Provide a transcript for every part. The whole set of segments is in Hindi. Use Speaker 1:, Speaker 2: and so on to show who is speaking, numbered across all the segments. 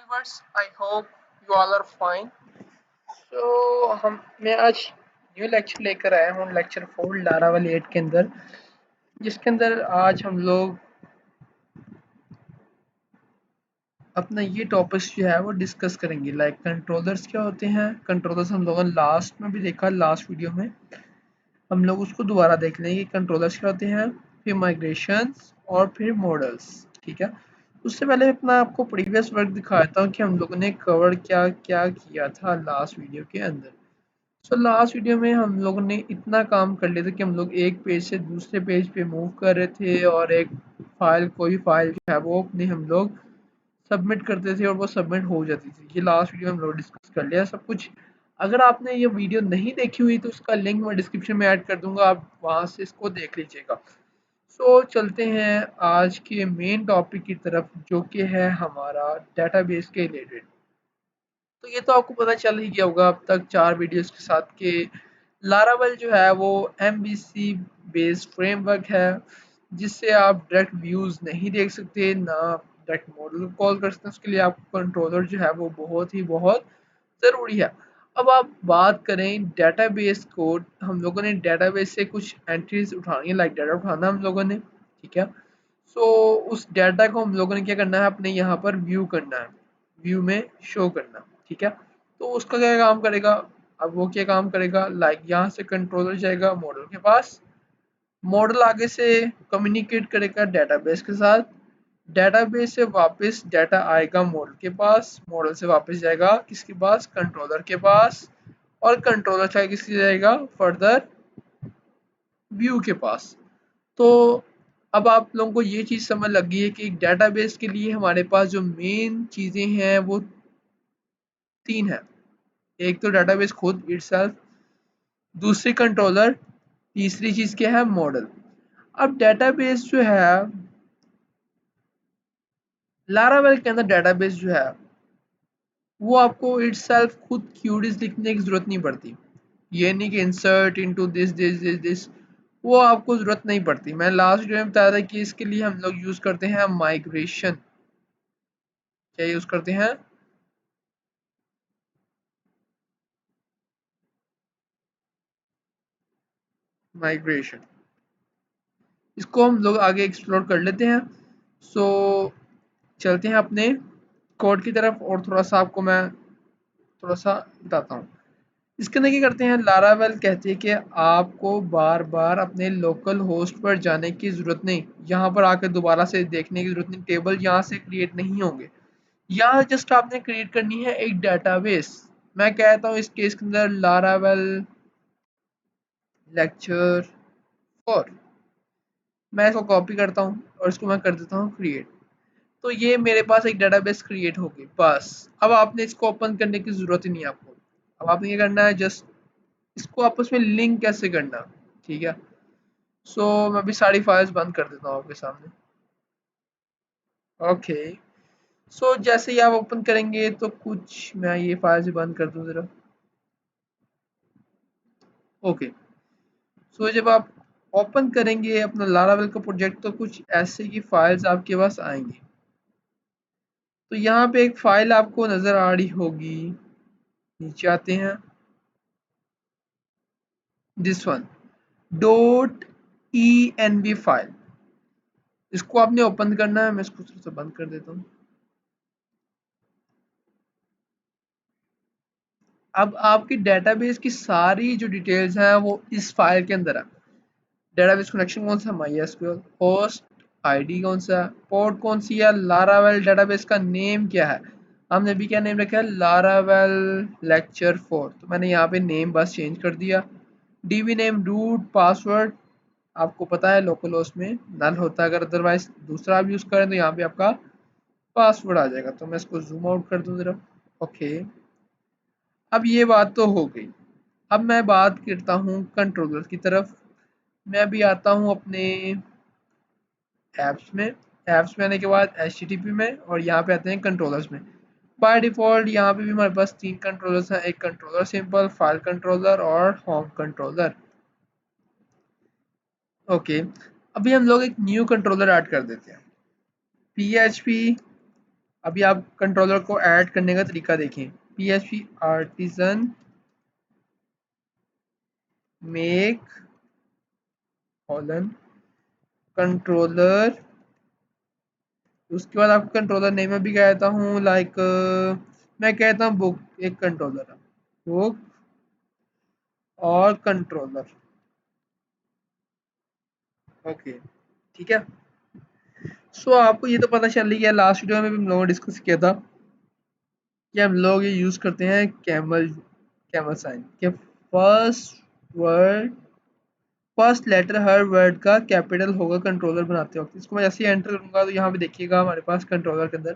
Speaker 1: viewers, I hope you all are fine. मैं आज न्यू लेक्चर लेकर आया हूँ लेक्चर 4 लारावल 8 के अंदर, जिसके अंदर आज हम लोग अपना ये टॉपिक्स जो है वो डिस्कस करेंगे। लाइक कंट्रोलर्स क्या होते हैं। कंट्रोलर्स हम लोगों ने लास्ट में भी देखा, लास्ट वीडियो में हम लोग उसको दोबारा देख लेंगे। कंट्रोलर्स क्या होते हैं, फिर माइग्रेशंस और फिर मॉडल्स। ठीक है, उससे पहले अपना आपको प्रीवियस वर्क दिखाता हूँ कि हम लोगों ने कवर क्या क्या किया था लास्ट वीडियो के अंदर। लास्ट वीडियो में हम लोगों ने इतना काम कर लिया था कि हम लोग एक पेज से दूसरे पेज पे मूव कर रहे थे और एक फाइल, कोई फाइल जो है वो अपनी हम लोग सबमिट करते थे और वो सबमिट हो जाती थी। ये लास्ट वीडियो में हम लोग डिस्कस कर लिया सब कुछ। अगर आपने ये वीडियो नहीं देखी हुई तो उसका लिंक मैं डिस्क्रिप्शन में ऐड कर दूंगा, आप वहां से इसको देख लीजिएगा। चलते हैं आज के मेन टॉपिक की तरफ, जो कि है हमारा डेटाबेस के रिलेटेड। तो ये तो आपको पता चल ही गया होगा अब तक 4 वीडियोस के साथ कि लारावेल जो है वो एमबीसी बेस्ड फ्रेमवर्क है, जिससे आप डायरेक्ट व्यूज नहीं देख सकते, ना डायरेक्ट मॉडल कॉल कर सकते हैं। उसके लिए आपको कंट्रोलर जो है वो बहुत ज़रूरी है। अब आप बात करें डेटाबेस को, हम लोगों ने डेटाबेस से कुछ एंट्रीज उठानी है, लाइक डाटा उठाना हम लोगों ने। ठीक है, उस डाटा को हम लोगों ने क्या करना है, अपने यहाँ पर व्यू करना है, व्यू में शो करना। ठीक है, तो उसका क्या काम करेगा, अब वो क्या काम करेगा, लाइक यहाँ से कंट्रोलर जाएगा मॉडल के पास, मॉडल आगे से कम्युनिकेट करेगा डेटाबेस के साथ, डेटाबेस से वापस डाटा आएगा मॉडल के पास, मॉडल से वापस जाएगा किसके पास, कंट्रोलर के पास, और कंट्रोलर से किसके जाएगा, फर्दर व्यू के पास। तो अब आप लोगों को ये चीज़ समझ लग गई है कि एक डेटाबेस के लिए हमारे पास जो मेन चीज़ें हैं वो 3 है। एक तो डेटाबेस खुद इटसेल्फ, दूसरी कंट्रोलर, तीसरी चीज़ क्या है, मॉडल। अब डेटाबेस जो है, लारावेल के अंदर डेटाबेस जो है वो आपको इटसेल्फ खुद क्यूरीज लिखने की जरूरत नहीं पड़ती। ये नहीं कि insert into this this this this, वो आपको जरूरत नहीं पड़ती। मैं लास्ट वीडियो में बताया था कि इसके लिए हम लोग यूज करते हैं माइग्रेशन। क्या यूज करते हैं, माइग्रेशन। इसको हम लोग आगे एक्सप्लोर कर लेते हैं। सो चलते हैं अपने कोड की तरफ और थोड़ा सा आपको मैं थोड़ा सा बताता हूँ। इसके अंदर क्या करते हैं, लारावेल कहती है कि आपको बार बार अपने लोकल होस्ट पर जाने की ज़रूरत नहीं, यहाँ पर आकर दोबारा से देखने की ज़रूरत नहीं, टेबल यहाँ से क्रिएट नहीं होंगे। यहाँ जस्ट आपने क्रिएट करनी है एक डेटाबेस। मैं कहता हूँ इस केस के अंदर लारावेल लेक्चर 4, मैं इसको कॉपी करता हूँ और इसको मैं कर देता हूँ क्रिएट। तो ये मेरे पास एक डेटाबेस क्रिएट होगी बस। अब आपने इसको ओपन करने की ज़रूरत ही नहीं है आपको। अब आपने क्या करना है, जस्ट इसको आपस में लिंक कैसे करना। ठीक है, मैं अभी सारी फाइल्स बंद कर देता हूँ आपके सामने। ओके, जैसे ही आप ओपन करेंगे तो कुछ मैं ये फाइल्स बंद कर दूँ ज़रा। ओके, जब आप ओपन करेंगे अपना लारावेल का प्रोजेक्ट तो कुछ ऐसे की फाइल्स आपके पास आएंगी। तो यहाँ पे एक फाइल आपको नज़र आ रही होगी, नीचे आते हैं, this one dot env file, इसको आपने ओपन करना है। मैं इसको थोड़ा सा बंद कर देता हूँ। अब आपकी डेटाबेस की सारी जो डिटेल्स हैं वो इस फाइल के अंदर है। डेटाबेस कनेक्शन कौन सा, MySQL, होस्ट आईडी कौन सा है, पोर्ट कौन सी है, लारावेल डेटाबेस का नेम क्या है। हमने अभी क्या नेम रखा है, लारावेल लेक्चर 4, तो मैंने यहाँ पे नेम बस चेंज कर दिया। डीबी नेम, रूट, पासवर्ड आपको पता है लोकल होस्ट में नल होता है, अगर अदरवाइज दूसरा आप यूज़ करें तो यहाँ पे आपका पासवर्ड आ जाएगा। तो मैं इसको जूम आउट कर दूँ ज़रा। ओके, अब ये बात तो हो गई। अब मैं बात करता हूँ कंट्रोलर की तरफ। मैं अभी आता हूँ अपने ऐप्स में, ऐप्स में आने के बाद HTTP में, और यहाँ पे आते हैं कंट्रोलर्स में। बाय डिफ़ॉल्ट यहाँ पे भी हमारे पास 3 कंट्रोलर्स हैं, एक कंट्रोलर सिंपल, फाइल कंट्रोलर और होम कंट्रोलर। ओके, अभी हम लोग एक न्यू कंट्रोलर ऐड कर देते हैं, PHP अभी आप कंट्रोलर को ऐड करने का तरीका देखें, PHP artisan make colon controller, उसके बाद आपको कंट्रोलर नेम में भी कहता हूँ लाइक मैं कहता हूँ बुक, एक कंट्रोलर है बुक और कंट्रोलर। ओके, ठीक है। सो आपको ये तो पता चल ही गया, लास्ट वीडियो में भी हम लोगों ने डिस्कस किया था कि हम लोग ये यूज़ करते हैं कैमल कैमल साइन के वर्ड फर्स्ट लेटर हर वर्ड का कैपिटल होगा कंट्रोलर बनाते वक्त। इसको मैं जैसे ही एंटर करूंगा तो यहाँ पे देखिएगा हमारे पास कंट्रोलर के अंदर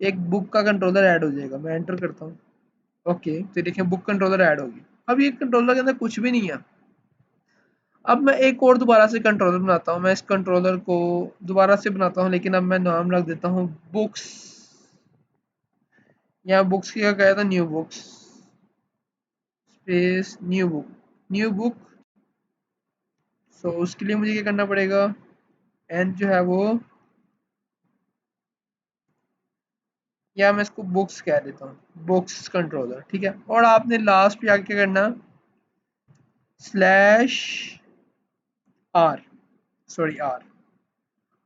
Speaker 1: एक बुक का कंट्रोलर ऐड हो जाएगा। मैं एंटर करता हूँ, ओके, तो देखिए बुक कंट्रोलर ऐड होगी। अब ये कंट्रोलर के अंदर कुछ भी नहीं है। अब मैं एक और दोबारा से कंट्रोलर बनाता हूँ, मैं इस कंट्रोलर को दोबारा से बनाता हूँ, लेकिन अब मैं नाम रख देता हूँ बुक्स। यहाँ बुक्स की क्या कहता था, new books space new book. So उसके लिए मुझे क्या करना पड़ेगा, एन जो है वो, या मैं इसको बुक्स कह देता हूँ, बुक्स कंट्रोलर, ठीक है। और आपने लास्ट पे आके क्या करना, स्लैश आर, सॉरी आर।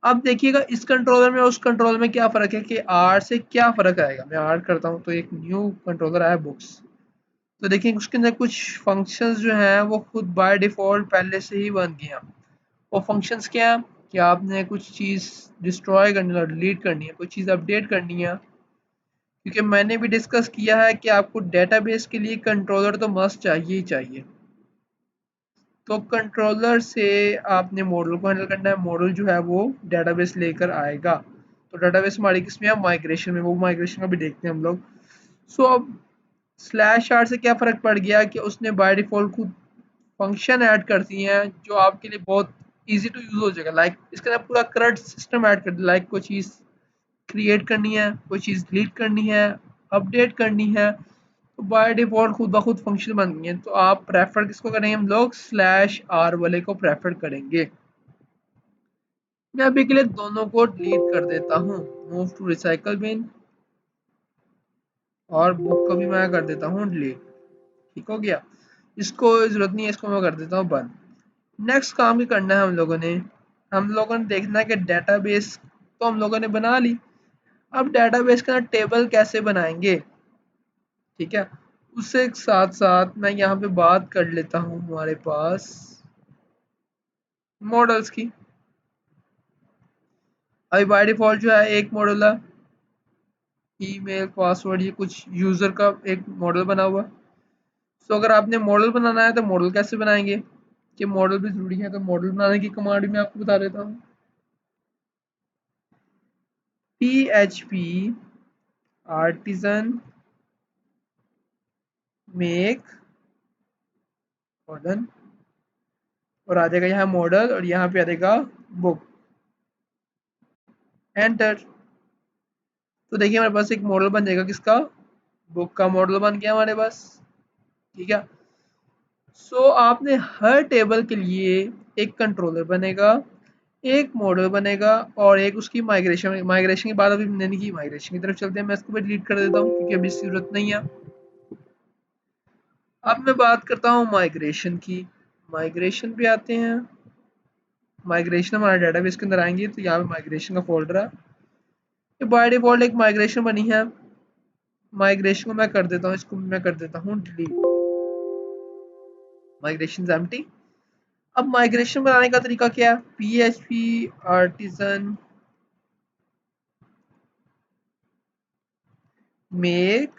Speaker 1: अब देखिएगा इस कंट्रोलर में और उस कंट्रोलर में क्या फ़र्क है कि आर से क्या फ़र्क आएगा। मैं आर करता हूँ तो एक न्यू कंट्रोलर आया बुक्स। तो देखिए उसके अंदर कुछ फंक्शंस जो हैं वो खुद बाय डिफ़ॉल्ट पहले से ही बन गए हैं। वो फंक्शंस क्या हैं कि आपने कुछ चीज़ डिस्ट्रॉय करनी है, डिलीट करनी है, कोई चीज़ अपडेट करनी है। क्योंकि मैंने भी डिस्कस किया है कि आपको डेटाबेस के लिए कंट्रोलर तो मस्ट चाहिए ही चाहिए। तो कंट्रोलर से आपने मॉडल को हैंडल करना है, मॉडल जो है वो डेटाबेस लेकर आएगा। तो डेटाबेस हमारी किस में है, माइग्रेशन में, वो माइग्रेशन का भी देखते हैं हम लोग। सो अब स्लैश आर से क्या फ़र्क पड़ गया कि उसने बाय डिफ़ॉल्ट खुद फंक्शन ऐड कर दिए हैं जो आपके लिए बहुत ईज़ी टू यूज़ हो जाएगा। लाइक इसके अंदर पूरा करंट सिस्टम ऐड कर दिया, लाइक कोई चीज़ क्रिएट करनी है, कोई चीज़ डिलीट करनी है, अपडेट करनी है, तो बाय डिफ़ॉल्ट खुद ब खुद फंक्शन बन गए हैं। तो आप प्रेफ़र किसको करेंगे, हम लोग स्लैश आर वाले को प्रेफ़र करेंगे। मैं अभी के लिए दोनों को डिलीट कर देता हूँ, मूव टू रिसाइकल बिन, और बुक को भी मैं कर देता हूँ डिलीट। ठीक हो गया, इसको ज़रूरत नहीं है, इसको मैं कर देता हूँ बंद। नेक्स्ट काम भी करना है हम लोगों ने देखना है कि डेटाबेस तो हम लोगों ने बना ली। अब डेटाबेस का टेबल कैसे बनाएंगे, ठीक है। उससे साथ साथ मैं यहाँ पे बात कर लेता हूँ हमारे पास मॉडल्स की। अभी बाय डिफ़ॉल्ट जो है एक मॉडल है, ईमेल पासवर्ड, ये कुछ यूज़र का एक मॉडल बना हुआ। सो अगर आपने मॉडल बनाना है तो मॉडल कैसे बनाएंगे, कि मॉडल भी ज़रूरी है, तो मॉडल बनाने की कमांड भी मैं आपको बता देता हूँ। PHP आर्टिजन मेक मॉडल, और आ जाएगा यहाँ मॉडल और यहाँ पे आ जाएगा बुक, एंटर। तो देखिए हमारे पास एक मॉडल बन जाएगा किसका, बुक का मॉडल बन गया हमारे पास, ठीक है। सो आपने हर टेबल के लिए एक कंट्रोलर बनेगा, एक मॉडल बनेगा और एक उसकी माइग्रेशन। माइग्रेशन के बाद अभी मैंने की, माइग्रेशन की तरफ चलते हैं, मैं इसको भी डिलीट कर देता हूँ क्योंकि अभी इसकी जरूरत नहीं है। अब मैं बात करता हूँ माइग्रेशन की, माइग्रेशन पे आते हैं। माइग्रेशन हमारे डेटाबेस के अंदर आएंगे तो यहाँ पे माइग्रेशन का फोल्डर है, ये बाय डिफॉल्ट एक माइग्रेशन बनी है। माइग्रेशन को मैं कर देता हूँ, इसको मैं कर देता हूँ डिलीट, माइग्रेशन एम्प्टी। अब माइग्रेशन बनाने का तरीका क्या है, PHP artisan make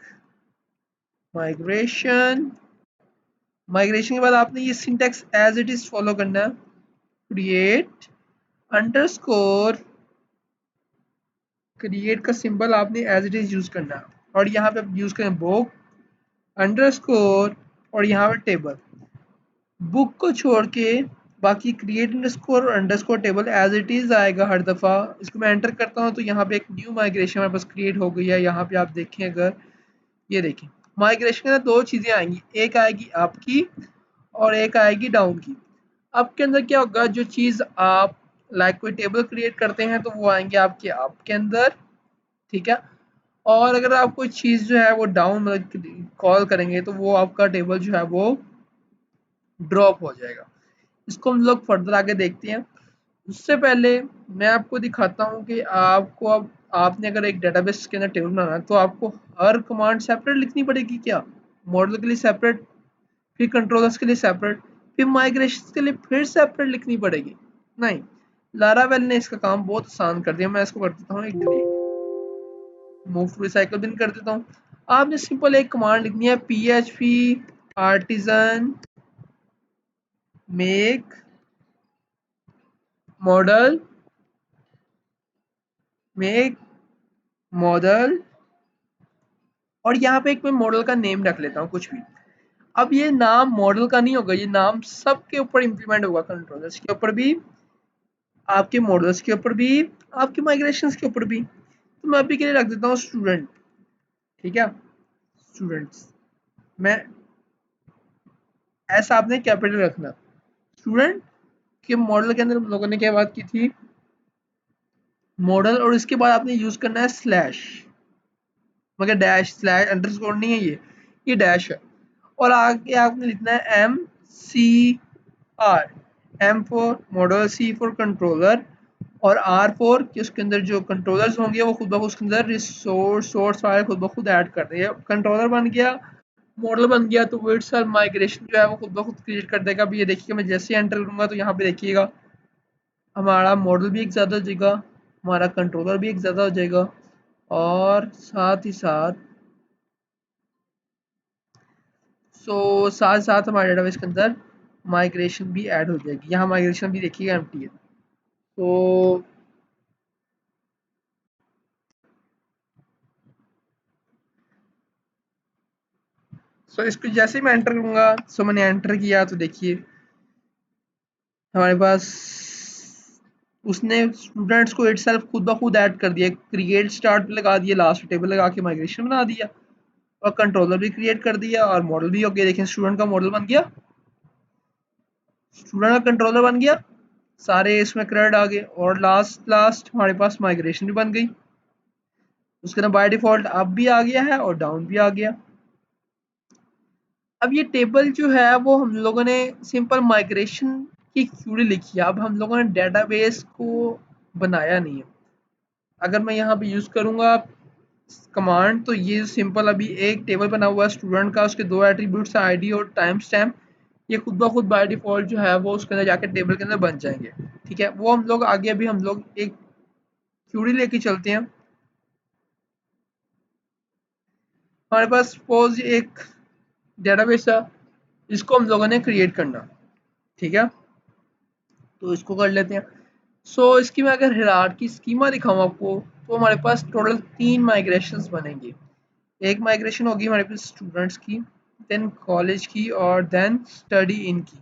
Speaker 1: migration. Migration के बाद आपने ये syntax as it is follow करना है, क्रिएट अंडरस्कोर, क्रिएट का सिंबल आपने एज इट इज यूज करना है, और यहाँ पे यूज करें बुक अंडरस्कोर और यहाँ पे टेबल। बुक को छोड़ के बाकी क्रिएट अंडरस्कोर और underscore table as it is आएगा हर दफ़ा। इसको मैं एंटर करता हूँ तो यहाँ पे एक न्यू माइग्रेशन हमारे पास क्रिएट हो गई है। यहाँ पे आप देखें, अगर ये देखें माइग्रेशन के अंदर दो चीज़ें आएंगी, एक आएगी अप की और एक आएगी डाउन की। अप के अंदर क्या होगा, जो चीज़ आप लाइक कोई टेबल क्रिएट करते हैं तो वो आएंगे आपके अप के अंदर, ठीक है। और अगर आप कोई चीज़ जो है वो डाउन मतलब कॉल करेंगे तो वो आपका टेबल जो है वो ड्रॉप हो जाएगा। इसको हम लोग फर्दर आगे देखते हैं। उससे पहले मैं आपको दिखाता हूँ कि आपको अब आपने अगर एक डेटाबेस के अंदर टेबल बनाना है तो आपको हर कमांड सेपरेट लिखनी पड़ेगी क्या? मॉडल के लिए सेपरेट, फिर कंट्रोलर्स के लिए सेपरेट, फिर माइग्रेशन के लिए फिर सेपरेट लिखनी पड़ेगी? नहीं, लारावेल ने इसका काम बहुत आसान कर दिया। मैं इसको कर देता हूँ एक delete, move to recycle bin कर देता हूँ। आपने सिंपल एक कमांड लिखनी है, php artisan make model make model, और यहाँ पे एक मैं मॉडल का नेम रख लेता हूँ कुछ भी। अब ये नाम मॉडल का नहीं होगा, ये नाम सबके ऊपर इंप्लीमेंट होगा, कंट्रोलर्स के ऊपर भी, आपके मॉडल्स के ऊपर भी, आपके माइग्रेशंस के ऊपर भी। तो मैं अभी के लिए रख देता हूँ स्टूडेंट। ठीक है, स्टूडेंट्स मैं, ऐसा आपने कैपिटल रखना। स्टूडेंट के मॉडल के अंदर हम लोगों ने क्या बात की थी, मॉडल, और इसके बाद आपने यूज करना है स्लैश, मगर डैश स्लैश अंडरस्कोर नहीं है, ये डैश है। और आगे आपने लिखना है MCR, M for model, C for controller, और R फॉर कि उसके अंदर जो कंट्रोलर्स होंगे वो खुद ब खुद उसके अंदर रिसोर्स सोर्स फाइल खुद ब खुद ऐड कर देंगे। कंट्रोलर बन गया, मॉडल बन गया, तो वो इट्सल्फ माइग्रेशन जो है वो खुद ब खुद क्रिएट कर देगा। अभी ये देखिए मैं जैसे एंटर करूंगा तो यहाँ पे देखिएगा हमारा मॉडल भी एक ज़्यादा हो जाएगा, हमारा कंट्रोलर भी एक ज़्यादा हो जाएगा, और साथ ही साथ साथ साथ हमारे डेटाबेस के अंदर माइग्रेशन भी ऐड हो जाएगी। यहाँ माइग्रेशन भी देखिएगा एम्प्टी है। तो इसको जैसे ही मैं एंटर करूँगा, मैंने एंटर किया तो देखिए हमारे पास उसने स्टूडेंट्स को इटसेल्फ खुद ब खुद ऐड कर दिया, क्रिएट स्टार्ट पे लगा दिया, लास्ट टेबल लगा के माइग्रेशन बना दिया, और कंट्रोलर भी क्रिएट कर दिया, और मॉडल भी हो गया। देखिए स्टूडेंट का मॉडल बन गया, स्टूडेंट का कंट्रोलर बन गया, सारे इसमें क्रेडिट आ गए, और लास्ट लास्ट हमारे पास माइग्रेशन भी बन गई। उसके ना बाय डिफॉल्ट अप भी आ गया है और डाउन भी आ गया। अब ये टेबल जो है वो हम लोगों ने सिंपल माइग्रेशन की क्यूरी लिखी है, अब हम लोगों ने डेटाबेस को बनाया नहीं है। अगर मैं यहाँ पे यूज़ करूँगा कमांड तो ये सिंपल अभी एक टेबल बना हुआ है स्टूडेंट का, उसके दो एट्रीब्यूट्स हैं, आईडी और टाइम स्टैम्प। ये खुद ब खुद बाय डिफॉल्ट जो है वो उसके अंदर जाके टेबल के अंदर बन जाएंगे। ठीक है, वो हम लोग आगे अभी हम लोग एक क्यूरी लेके चलते हैं। हमारे पास सपोज एक डेटाबेस है, इसको हम लोगों ने क्रिएट करना। ठीक है, तो इसको कर लेते हैं। इसकी मैं अगर हिरार्की स्कीमा दिखाऊं आपको, तो हमारे पास टोटल 3 माइग्रेशंस बनेंगी। एक माइग्रेशन होगी हमारे पास स्टूडेंट्स की, देन कॉलेज की, और देन स्टडी इन की।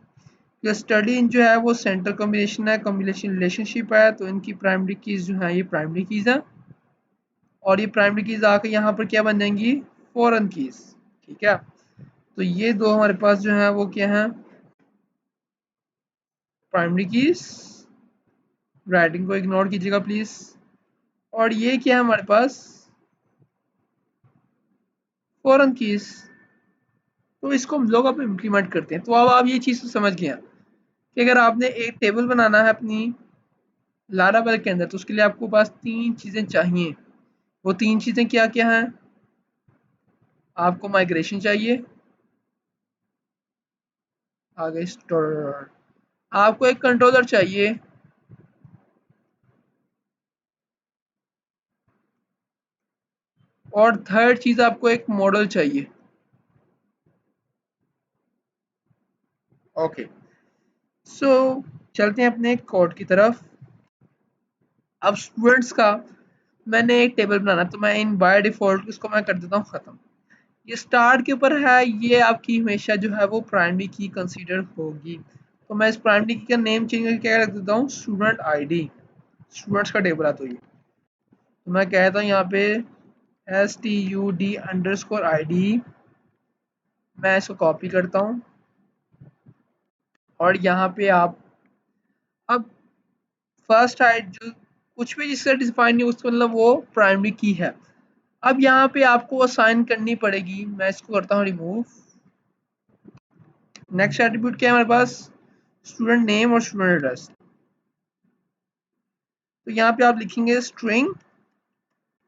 Speaker 1: ये स्टडी इन जो है वो सेंटर कॉम्बिनेशन है, कॉम्बिनेशन रिलेशनशिप है, तो इनकी प्राइमरी कीज जो है ये प्राइमरी कीज है, और ये प्राइमरी कीज आकर यहाँ पर क्या बन जाएंगी, फॉरेन कीज। ठीक है, तो ये दो हमारे पास जो है वो क्या है, प्राइमरी कीज, राइटिंग को इग्नोर कीजिएगा प्लीज, और ये क्या है हमारे पास, फॉरेन कीज। तो इसको हम लोग अब इम्प्लीमेंट करते हैं। तो अब आप ये चीज़ तो समझ गए हैं कि अगर आपने एक टेबल बनाना है अपनी लारावेल के अंदर, तो उसके लिए आपको पास 3 चीज़ें चाहिए। वो 3 चीज़ें क्या क्या हैं, आपको माइग्रेशन चाहिए, आगे स्टोर, आपको एक कंट्रोलर चाहिए, और थर्ड चीज़ आपको एक मॉडल चाहिए। ओके, सो चलते हैं अपने कोड की तरफ। अब स्टूडेंट्स का मैंने एक टेबल बनाना, तो मैं इन बाय डिफॉल्ट इसको मैं कर देता हूँ ख़त्म। ये स्टार्ट के ऊपर है, ये आपकी हमेशा जो है वो प्राइमरी की कंसीडर होगी। तो मैं इस प्राइमरी की का नेम चेंज करके क्या रख देता हूँ, स्टूडेंट आईडी। स्टूडेंट्स का टेबल है तो ये, तो मैं कहता हूँ यहाँ पे STUD_ID। मैं इसको कॉपी करता हूँ, और यहाँ पे आप अब फर्स्ट आइड जो कुछ भी जिससे डिफाइन नहीं उसका मतलब वो प्राइमरी की है। अब यहाँ पे आपको असाइन करनी पड़ेगी, मैं इसको करता हूँ रिमूव। नेक्स्ट एट्रीब्यूट क्या है हमारे पास, स्टूडेंट नेम और स्टूडेंट एड्रेस। तो यहाँ पे आप लिखेंगे स्ट्रिंग,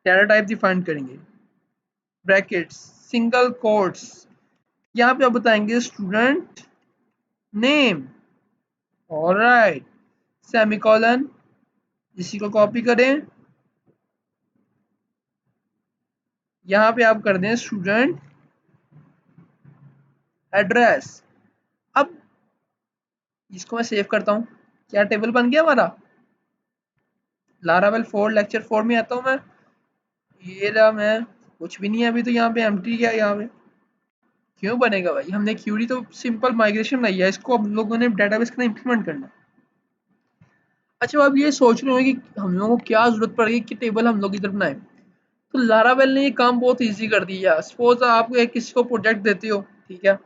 Speaker 1: डाटा टाइप डिफाइन करेंगे, ब्रैकेट्स, सिंगल कोट्स, यहाँ पे आप बताएंगे स्टूडेंट नेम, ऑलराइट, सेमीकोलन, इसी को कॉपी करें, यहाँ पे आप कर दें स्टूडेंट एड्रेस। अब इसको मैं सेव करता हूँ, क्या टेबल बन गया हमारा, लारावेल 4 लेक्चर 4 में आता हूँ मैं, ये रहा मैं, कुछ भी नहीं है अभी तो यहाँ पे एम्प्टी है यहाँ पे। क्यों बनेगा भाई, हमने क्यूरी तो सिंपल माइग्रेशन बनाई है, इसको हम लोगों ने डेटाबेस के अंदर इंप्लीमेंट करना है। अच्छा आप ये सोच रहे हो कि हम लोगों को क्या जरूरत पड़ेगी कि टेबल हम लोग इधर बनाए, तो लारावेल ने ये काम बहुत ईजी कर दिया। सपोज आप किसी को प्रोजेक्ट देते हो, ठीक है,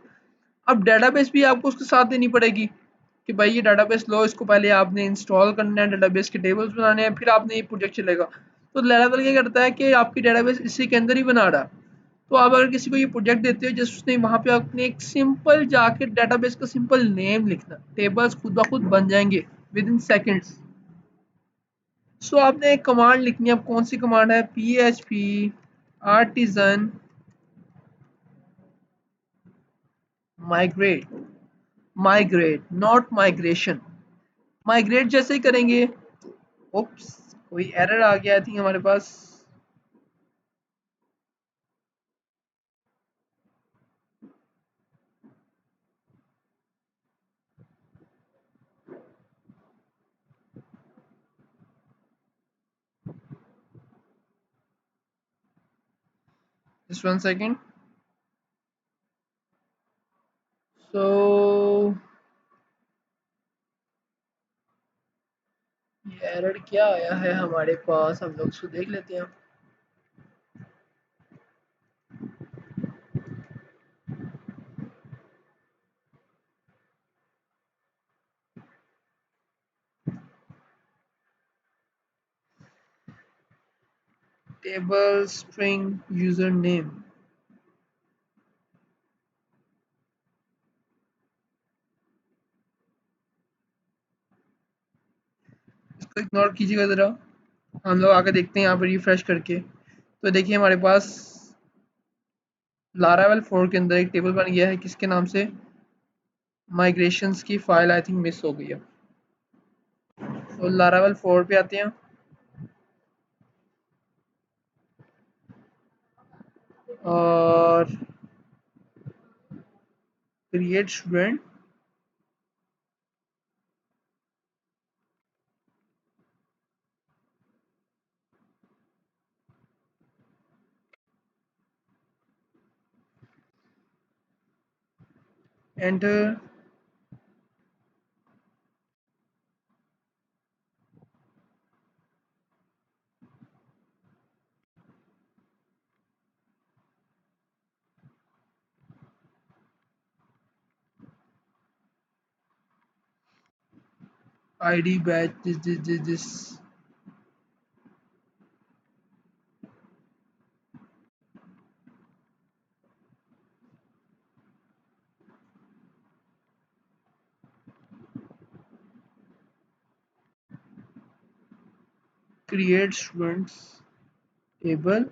Speaker 1: अब डेटाबेस भी आपको उसके साथ देनी पड़ेगी कि भाई ये डेटाबेस लो, इसको पहले आपने इंस्टॉल करना है, डेटाबेस के टेबल्स बनाने हैं, फिर आपने ये प्रोजेक्ट चलेगा। तो लारावेल क्या करता है कि आपकी डेटाबेस इसी के अंदर ही बना रहा है। तो आप अगर किसी को ये प्रोजेक्ट देते हो, जस्ट उसने वहाँ पे आपने एक सिंपल जाके डेटाबेस का सिंपल नेम लिखना, टेबल्स खुद ब खुद बन जाएंगे विद इन सेकेंड्स। सो आपने एक कमांड लिखनी है, अब कौन सी कमांड है, php artisan migrate, migrate not migration, migrate जैसे ही करेंगे, ओप्स कोई एरर आ गया आई थिंक हमारे पास। Just one second. सो ये एरर क्या आया है हमारे पास, हम लोग इसको देख लेते हैं। टेबल स्ट्रिंग यूजर नेम, इसको इग्नोर कीजिएगा ज़रा, हम लोग आगे देखते हैं यहाँ पर रिफ्रेश करके। तो देखिए हमारे पास लारावेल 4 के अंदर एक टेबल बन गया है, किसके नाम से, माइग्रेशंस की फाइल आई थिंक मिस हो गई है। तो लारावेल 4 पे आते हैं और create student, enter, ID batch this create students table,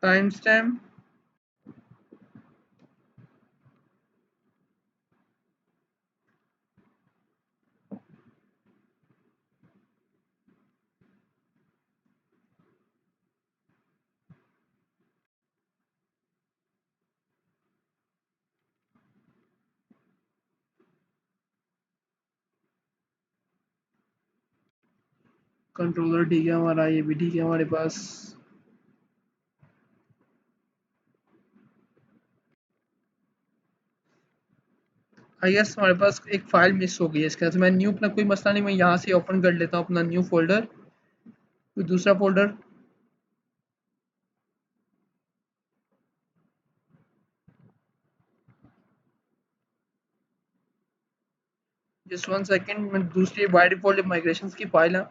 Speaker 1: time stamp, controller ठीक है हमारा, ये भी ठीक है हमारे पास। आई गेस हमारे पास एक फ़ाइल मिस हो गई है इसके अंदर, तो मैं न्यू अपना कोई मसला नहीं, मैं यहाँ से ओपन कर लेता हूँ अपना न्यू फ़ोल्डर, कोई दूसरा फ़ोल्डर। जस्ट 1 सेकंड, मैं दूसरी बाय डिफ़ॉल्ट माइग्रेशंस की फ़ाइल है,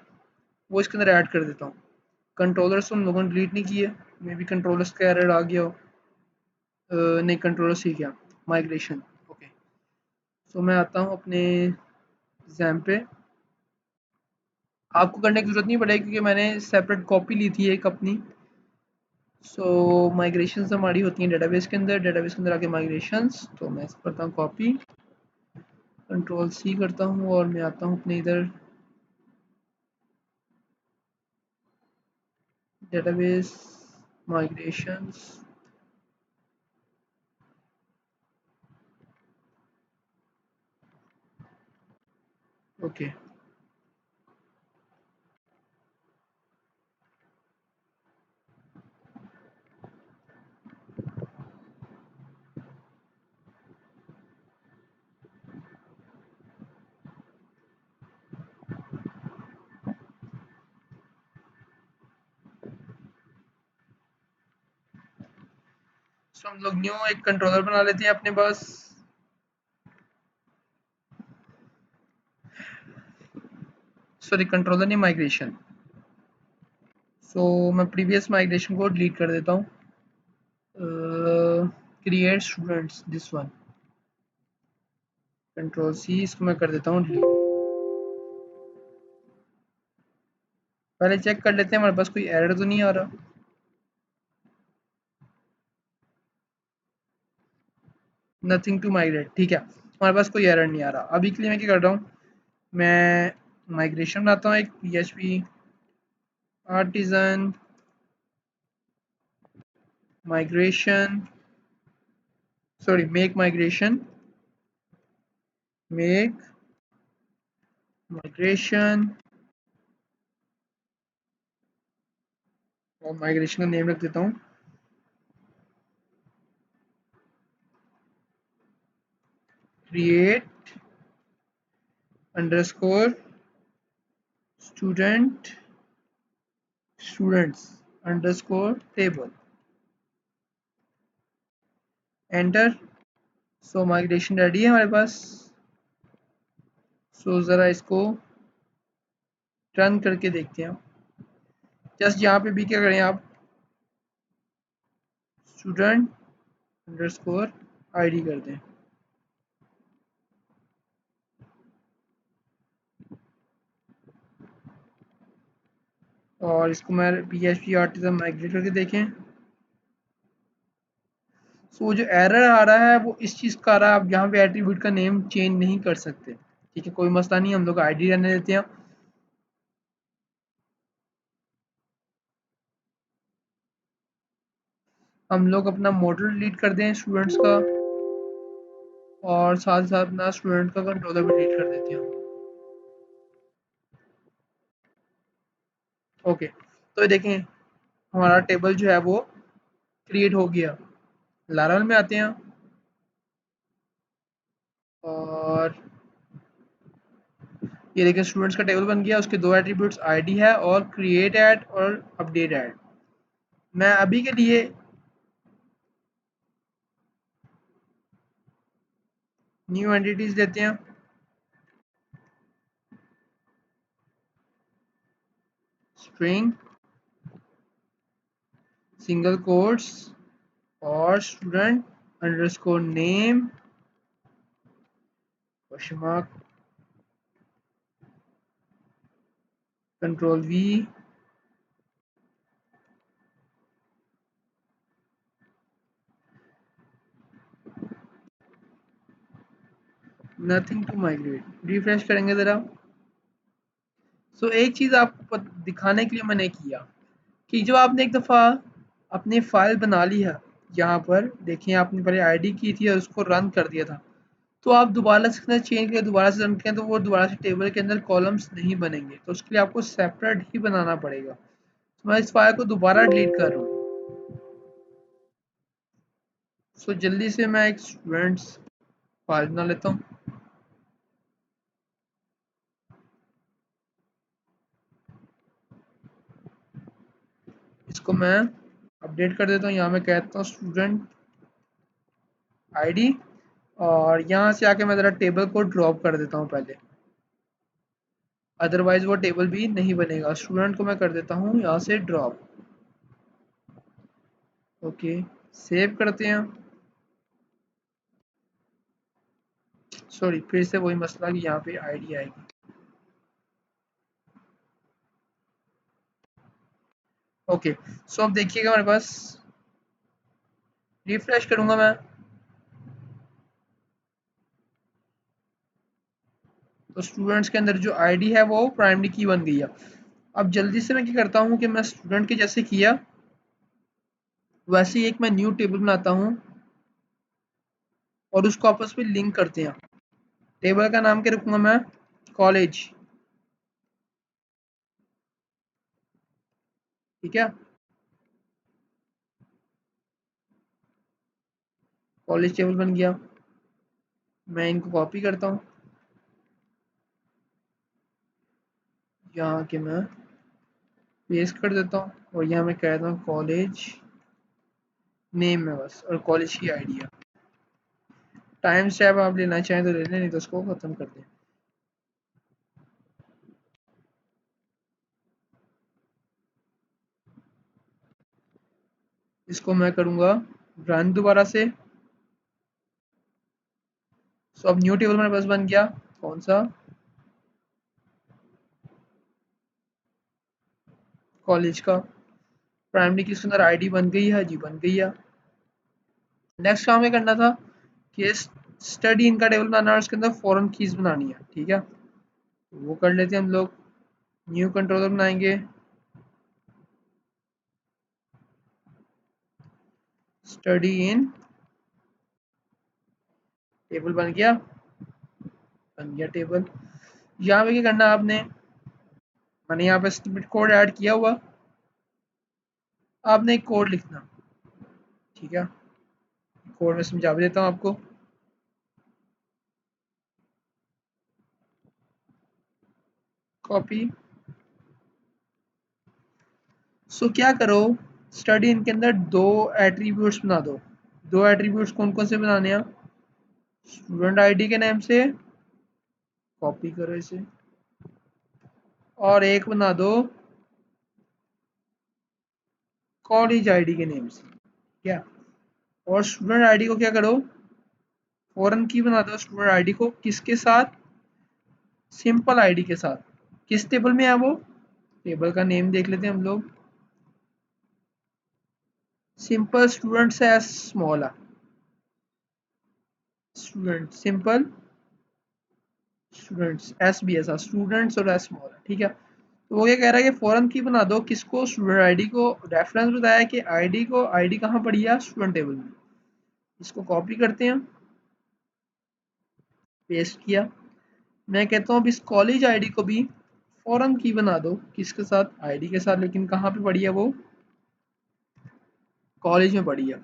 Speaker 1: वो इसके अंदर ऐड कर देता हूँ। कंट्रोलर्स तो हम लोगों ने डिलीट नहीं किए, मे बी कंट्रोलर्स का एरर आ गया हो। नहीं, कंट्रोलर्स ही क्या, माइग्रेशन। ओके, सो मैं आता हूँ अपने एग्ज़ाम पे। आपको करने की ज़रूरत नहीं पड़ेगी क्योंकि मैंने सेपरेट कॉपी ली थी एक अपनी। सो माइग्रेशंस हमारी होती हैं डेटाबेस के अंदर, डेटाबेस के अंदर आके माइग्रेशंस, तो मैं इसको करता हूँ कॉपी, कंट्रोल सी करता हूँ और मैं आता हूँ अपने इधर डेटाबेस माइग्रेशंस। ओके, सो हम लोग न्यू एक कंट्रोलर बना लेते हैं अपने पास। सॉरी, कंट्रोलर नहीं, माइग्रेशन। सो मैं प्रीवियस माइग्रेशन को डिलीट कर देता हूँ। Create students, this one, control C, इसको मैं कर देता हूँ डिलीट। पहले चेक कर लेते हैं हमारे पास कोई एरर तो नहीं आ रहा। नथिंग टू माइग्रेट, ठीक है, हमारे पास कोई एरर नहीं आ रहा। अभी के लिए मैं क्या कर रहा हूँ, मैं माइग्रेशन बनाता हूँ एक PHP artisan migration, sorry make migration, make migration, और माइग्रेशन का नेम रख देता हूँ create underscore student students underscore table, enter. So migration ready है हमारे पास। सो ज़रा इसको रन करके देखते हैं। जस्ट यहाँ पे भी क्या करें आप, स्टूडेंट अंडरस्कोर ID कर दें, और इसको मैं PHP आर्टिजन माइग्रेट करके देखें। सो जो एरर आ रहा है वो इस चीज़ का आ रहा है, आप यहाँ पे एट्रीब्यूट का नेम चेंज नहीं कर सकते। ठीक है, कोई मसला नहीं, हम लोग ID रहने देते हैं। हम लोग अपना मॉडल डिलीट कर दें स्टूडेंट्स का, और साथ साथ अपना स्टूडेंट का कंट्रोलर भी डिलीट कर देते हैं। ओके, तो ये देखें हमारा टेबल जो है वो क्रिएट हो गया। लारावल में आते हैं और ये देखिए स्टूडेंट्स का टेबल बन गया, उसके दो एट्रीब्यूट्स ID है और क्रिएट ऐड और अपडेट ऐड। मैं अभी के लिए न्यू एंटिटीज लेते हैं, स्ट्रिंग सिंगल कोट्स और student underscore name question mark, control V, nothing to migrate. Refresh करेंगे ज़रा। सो एक चीज़ आपको दिखाने के लिए मैंने किया कि जो आपने एक दफ़ा अपनी फ़ाइल बना ली है, यहाँ पर देखिए आपने पहले ID की थी और उसको रन कर दिया था, तो आप दोबारा से इसके चेंज करें, दोबारा से रन करें, तो वो दोबारा से टेबल के अंदर कॉलम्स नहीं बनेंगे, तो उसके लिए आपको सेपरेट ही बनाना पड़ेगा। तो मैं इस फाइल को दोबारा डिलीट कर रहा हूँ। सो जल्दी से मैं एक स्टूडेंट्स फाइल बना लेता हूँ। इसको मैं अपडेट कर देता हूँ। यहाँ मैं कहता हूँ स्टूडेंट आईडी, और यहाँ से आके मैं ज़रा टेबल को ड्रॉप कर देता हूँ पहले, अदरवाइज वो टेबल भी नहीं बनेगा। स्टूडेंट को मैं कर देता हूँ यहाँ से ड्रॉप। ओके, सेव करते हैं। सॉरी, फिर से वही मसला कि यहाँ पे आईडी आएगी। ओके, सो अब देखिएगा मेरे पास, रिफ्रेश करूंगा मैं तो स्टूडेंट्स के अंदर जो आईडी है वो प्राइमरी की बन गई है। अब जल्दी से मैं क्या करता हूँ कि मैं स्टूडेंट के जैसे किया वैसे ही एक मैं न्यू टेबल बनाता हूँ और उसको आपस में लिंक करते हैं। टेबल का नाम क्या रखूंगा मैं, कॉलेज। ठीक है, कॉलेज टेबल बन गया। मैं इनको कॉपी करता हूँ, यहाँ के मैं पेस्ट कर देता हूँ और यहाँ मैं कहता हूँ कॉलेज नेम में बस, और कॉलेज की आईडी है। टाइम स्टैम्प आप लेना चाहें तो ले लें, नहीं तो उसको खत्म कर दें। इसको मैं करूँगा रन दोबारा से। सो अब न्यू टेबल मेरे पास बन गया। कौन सा, कॉलेज का। प्राइमरी की इसके अंदर आईडी बन गई है जी, बन गई है। नेक्स्ट काम ये करना था कि स्टडी इनका टेबल बनाना है और उसके अंदर फॉरेन कीज बनानी है। ठीक है, वो कर लेते हैं हम लोग। न्यू कंट्रोलर बनाएंगे, स्टडी इन टेबल बन गया टेबल। यहाँ पे क्या करना है आपने, मैंने यहाँ पे स्निपेट कोड ऐड किया हुआ, आपने एक कोड लिखना। ठीक है, कोड में समझा भी देता हूँ आपको। कॉपी। सो क्या करो, स्टडी इनके अंदर दो एट्रीब्यूट्स बना दो। दो एट्रीब्यूट्स कौन कौन से बनाने हैं, स्टूडेंट आईडी के नेम से, कॉपी करो इसे, और एक बना दो कॉलेज आईडी के नेम से। क्या, और स्टूडेंट आईडी को क्या करो, फॉरेन की बना दो स्टूडेंट आईडी को, किसके साथ, सिंपल आईडी के साथ। किस टेबल में है वो, टेबल का नेम देख लेते हैं हम लोग, सिंपल स्टूडेंट्स है, एस स्मॉल है, student simple students, S B S students और एस स्मॉल है। ठीक है, तो वो ये कह रहा है कि फॉरेन की बना दो किसको, स्टूडेंट आईडी को। रेफरेंस बताया कि आईडी को, आईडी कहाँ पड़ी है, स्टूडेंट टेबल में। इसको कॉपी करते हैं, पेस्ट किया। मैं कहता हूँ अब इस कॉलेज आईडी को भी फॉरेन की बना दो, किसके साथ, आईडी के साथ, लेकिन कहाँ पे पड़ी है वो, कॉलेज में पड़ी है।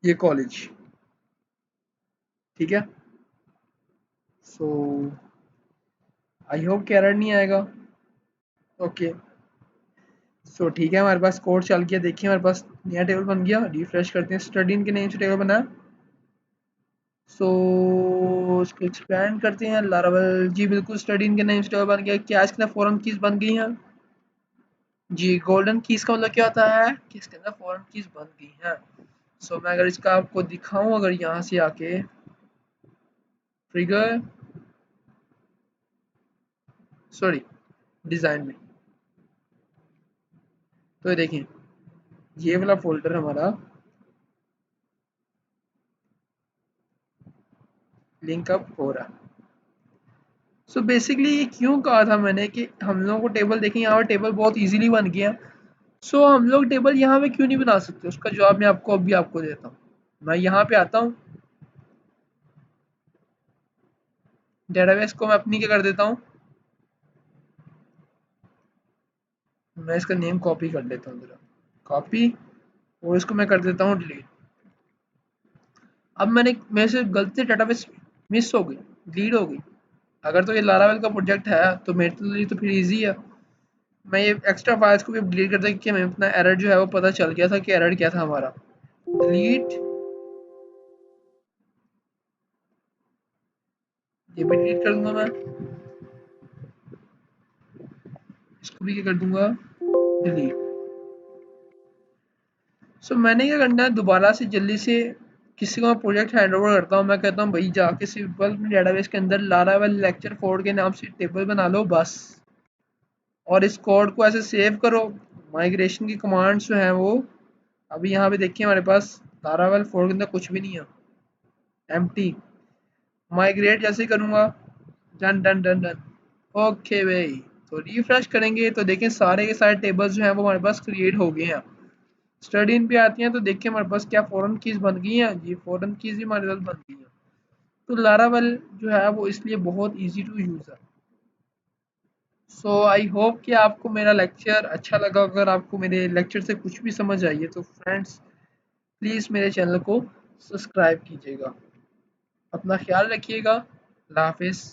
Speaker 1: ये कॉलेज। ठीक है, सो आई होप कि एरर नहीं आएगा। ओके, सो ठीक है, हमारे पास कोड चल गया। देखिए हमारे पास नया टेबल बन गया। रिफ्रेश करते हैं, स्टडी इनके नेम से टेबल बना। सो इसको एक्सपेंड करते हैं। लारावल जी, बिल्कुल स्टडी इनके नेम से टेबल बन गया। क्या इसके अंदर फॉरेन कीज बन गई हैं जी। गोल्डन कीज का मतलब क्या होता है कि इसके अंदर फॉरेन कीज बन गई हैं। सो मैं अगर इसका आपको दिखाऊं, अगर यहाँ से आके ट्रिगर, सॉरी, डिजाइन में, तो ये देखें, ये वाला फोल्डर हमारा लिंक अप हो रहा है। सो बेसिकली ये क्यों कहा था मैंने कि हम लोगों को टेबल देखें, यहाँ पर टेबल बहुत इजीली बन गया। सो हम लोग टेबल यहाँ पे क्यों नहीं बना सकते, उसका जवाब मैं आपको अभी आपको देता हूँ। मैं यहाँ पे आता हूँ, डेटाबेस को मैं अपनी क्या कर देता हूँ, मैं इसका नेम कॉपी कर लेता हूँ जरा, कॉपी, और इसको मैं कर देता हूँ डिलीट। अब मैंने मेरे से गलती से डेटाबेस मिस हो गई, डिलीट हो गई। अगर तो ये लारावेल का प्रोजेक्ट है तो मेरे लिए तो फिर इजी है। मैं ये एक्स्ट्रा फाइल्स को भी डिलीट कर दें कि हमें अपना एरर जो है वो पता चल गया था कि एरर क्या था हमारा। डिलीट, ये भी डिलीट कर दूंगा मैं, इसको भी क्या कर दूंगा, डिलीट। सो मैंने क्या करना है, दोबारा से जल्दी से किसी को मैं प्रोजेक्ट हैंड ओवर करता हूँ। मैं कहता हूँ भाई जाके सिंपल डेटाबेस के अंदर लारावेल लेक्चर 4 के नाम से टेबल बना लो बस, और इस कोड को ऐसे सेव करो। माइग्रेशन की कमांड्स जो हैं वो अभी यहाँ पे देखिए हमारे पास लारावेल 4 के अंदर कुछ भी नहीं है, एम्प्टी। माइग्रेट जैसे ही करूँगा, done done done done, okay भाई। तो रिफ्रेश करेंगे तो देखें सारे के सारे टेबल्स जो हैं वो हमारे पास क्रिएट हो गए हैं। स्टडी इन पे आती हैं तो देखिए हमारे पास क्या फॉरेन कीज बन गई हैं जी, फॉरेन कीज भी हमारे पास बन गई हैं। तो लारावेल जो है वो इसलिए बहुत इजी टू यूज़ है। सो आई होप कि आपको मेरा लेक्चर अच्छा लगा। अगर आपको मेरे लेक्चर से कुछ भी समझ आई है तो फ्रेंड्स प्लीज़ मेरे चैनल को सब्सक्राइब कीजिएगा। अपना ख्याल रखिएगा। अल्लाह हाफिज़।